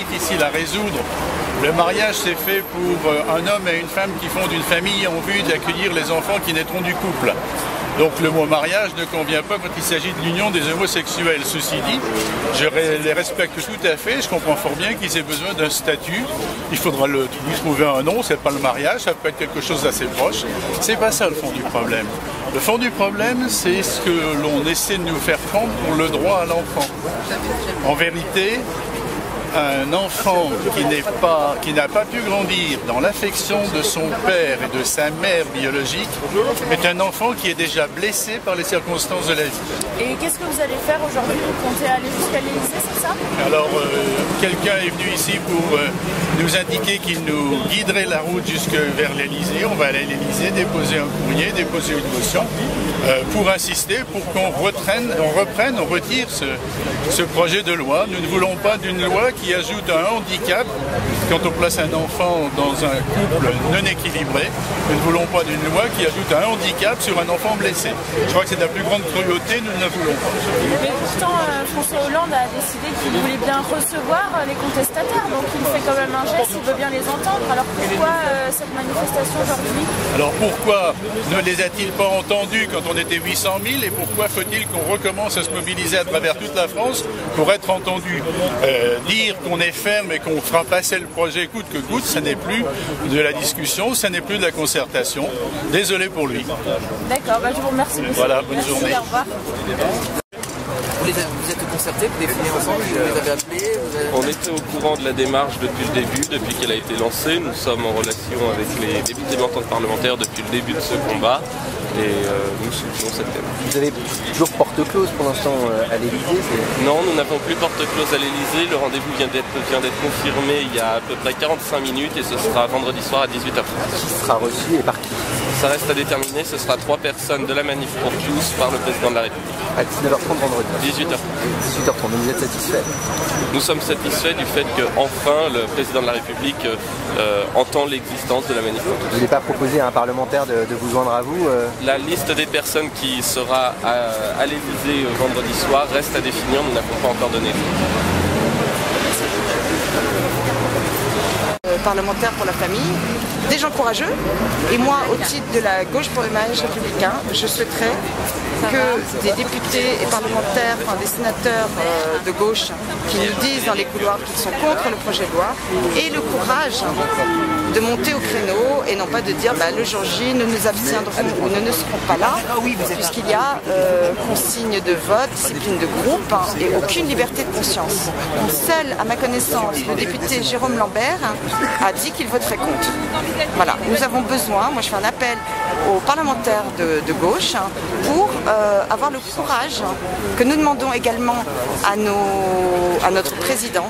difficile à résoudre. Le mariage, c'est fait pour un homme et une femme qui fondent une famille en vue d'accueillir les enfants qui naîtront du couple. Donc le mot mariage ne convient pas quand il s'agit de l'union des homosexuels. Ceci dit, je les respecte tout à fait. Je comprends fort bien qu'ils aient besoin d'un statut. Il faudra lui trouver un nom. C'est pas le mariage, ça peut être quelque chose d'assez proche. C'est pas ça le fond du problème. Le fond du problème, c'est ce que l'on essaie de nous faire prendre pour le droit à l'enfant. En vérité, un enfant qui n'a pas pu grandir dans l'affection de son père et de sa mère biologique est un enfant qui est déjà blessé par les circonstances de la vie. Et qu'est-ce que vous allez faire aujourd'hui? Vous comptez aller jusqu'à l'Élysée, c'est ça? Alors, quelqu'un est venu ici pour nous indiquer qu'il nous guiderait la route jusque vers l'Élysée. On va aller à l'Élysée, déposer un courrier, déposer une motion pour insister pour qu'on retire ce projet de loi. Nous ne voulons pas d'une loi qui ajoute un handicap quand on place un enfant dans un couple non équilibré. Nous ne voulons pas d'une loi qui ajoute un handicap sur un enfant blessé. Je crois que c'est de la plus grande cruauté, nous ne la voulons pas. Mais pourtant, François Hollande a décidé qu'il voulait bien recevoir les contestataires, donc il fait quand même un geste, il veut bien les entendre. Alors pourquoi cette manifestation aujourd'hui? Alors pourquoi ne les a-t-il pas entendus quand on était 800 000 et pourquoi faut-il qu'on recommence à se mobiliser à travers toute la France pour être entendu? Dire qu'on est ferme et qu'on fera passer le projet coûte que coûte, ça n'est plus de la discussion, ça n'est plus de la concertation. Désolé pour lui. D'accord, je vous remercie. Voilà, bonne journée. Au revoir. Vous êtes concertés, vous définissez ensemble, vous les avez appelés On était au courant de la démarche depuis le début, depuis qu'elle a été lancée. Nous sommes en relation avec les députés de l'entente parlementaire depuis le début de ce combat et nous soutenons cette démarche. Vous avez toujours porte close pour l'instant à l'Élysée? Non, nous n'avons plus porte close à l'Élysée. Le rendez-vous vient d'être confirmé il y a à peu près 45 minutes et ce sera vendredi soir à 18h30. Qui sera reçu et par qui? Ça reste à déterminer, ce sera 3 personnes de la Manif pour tous par le président de la République. À 19h30 vendredi. 18h30. 18h30, donc vous êtes satisfait? Nous sommes satisfaits du fait qu'enfin le président de la République entend l'existence de la Manif pour tous. Vous n'avez pas proposé à un parlementaire de vous joindre à vous? La liste des personnes qui sera à l'Élysée vendredi soir reste à définir, nous n'avons pas encore donné. Parlementaires pour la famille, des gens courageux, et moi au titre de la gauche pour le mariage républicain, je souhaiterais que des députés et parlementaires, enfin des sénateurs de gauche qui nous disent dans les couloirs qu'ils sont contre le projet de loi aient le courage de monter au créneau et non pas de dire le jour J nous nous abstiendrons ou nous ne serons pas là, puisqu'il y a consigne de vote, discipline de groupe et aucune liberté de conscience. Seul, à ma connaissance, le député Jérôme Lambert a dit qu'il voterait contre. Voilà, nous avons besoin, moi je fais un appel aux parlementaires de gauche pour avoir le courage que nous demandons également à notre président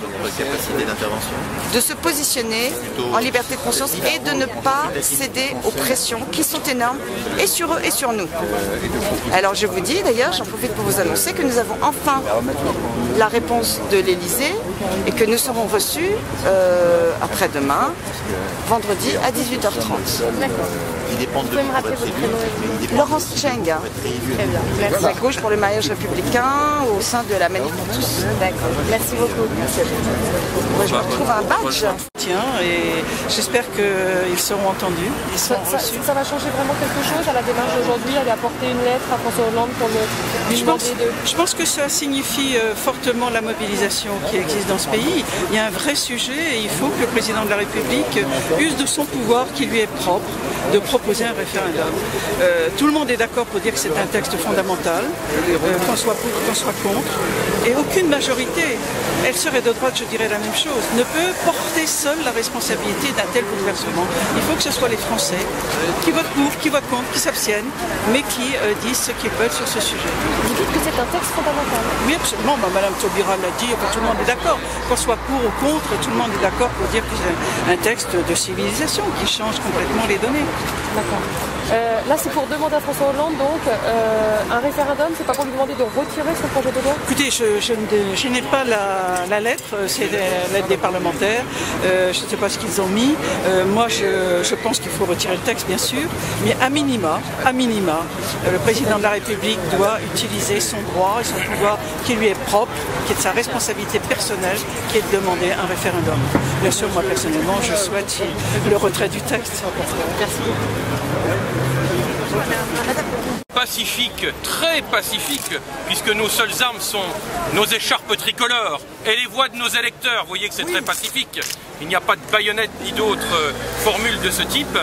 de se positionner en liberté de conscience et de ne pas céder aux pressions qui sont énormes et sur eux et sur nous. Alors je vous dis d'ailleurs, j'en profite pour vous annoncer que nous avons enfin la réponse de l'Élysée et que nous serons reçus après-demain, vendredi à 18h30. Vous pouvez me rappeler votre prénom? Laurence Cheng, Très bien, merci. la gauche pour le mariage républicain au sein de la Manif pour tous. D'accord, merci beaucoup. Moi, je me retrouve un badge. Et j'espère qu'ils seront entendus. Ça va changer vraiment quelque chose à la démarche d'aujourd'hui? Aller apporter une lettre à François Hollande pour lui demander de... Je pense que ça signifie fortement la mobilisation qui existe dans ce pays. Il y a un vrai sujet et il faut que le président de la République use de son pouvoir qui lui est propre de proposer un référendum. Tout le monde est d'accord pour dire que c'est un texte fondamental, qu'on soit pour, qu'on soit contre, et aucune majorité, elle serait de droite, je dirais la même chose, ne peut porter seule la responsabilité d'un tel bouleversement. Il faut que ce soit les Français qui votent pour, qui votent contre, qui s'abstiennent, mais qui disent ce qu'ils veulent sur ce sujet. Vous dites que c'est un texte fondamental? Oui, absolument. Madame Taubira l'a dit, tout le monde est d'accord. Qu'on soit pour ou contre, tout le monde est d'accord pour dire que c'est un texte de civilisation qui change complètement les données. D'accord. Là, c'est pour demander à François Hollande, donc, un référendum, c'est pas pour lui demander de retirer son projet de loi? Écoutez, je n'ai pas la lettre, c'est la lettre des parlementaires, je ne sais pas ce qu'ils ont mis. Moi, je pense qu'il faut retirer le texte, bien sûr, mais à minima, le président de la République doit utiliser son droit et son pouvoir qui lui est propre, qui est de sa responsabilité personnelle, qui est de demander un référendum. Bien sûr, moi, personnellement, je souhaite le retrait du texte. Merci beaucoup. Pacifique, très pacifique, puisque nos seules armes sont nos écharpes tricolores et les voix de nos électeurs. Vous voyez que c'est très pacifique. Il n'y a pas de baïonnette ni d'autres formules de ce type.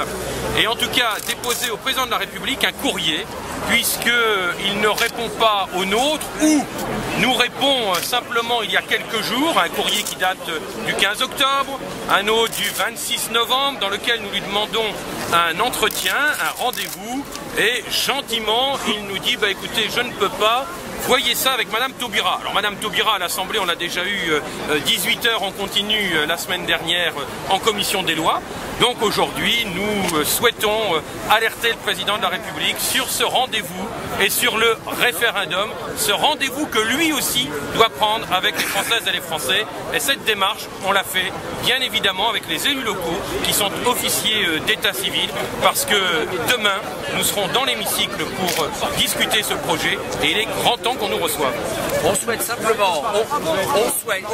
Et en tout cas, déposer au président de la République un courrier, puisqu'il ne répond pas au nôtre, ou nous répond simplement il y a quelques jours, un courrier qui date du 15 octobre, un autre du 26 novembre, dans lequel nous lui demandons un entretien, un rendez-vous, et gentiment, il nous dit, bah écoutez, je ne peux pas, voyez ça avec Madame Taubira. Alors Madame Taubira à l'Assemblée, on l'a déjà eu 18 heures en continu la semaine dernière en commission des lois. Donc aujourd'hui, nous souhaitons alerter le président de la République sur ce rendez-vous et sur le référendum, ce rendez-vous que lui aussi doit prendre avec les Françaises et les Français. Et cette démarche, on l'a fait bien évidemment avec les élus locaux qui sont officiers d'état civil, parce que demain, nous serons dans l'hémicycle pour discuter ce projet et il est grand temps qu'on nous reçoive. On souhaite simplement, on souhaite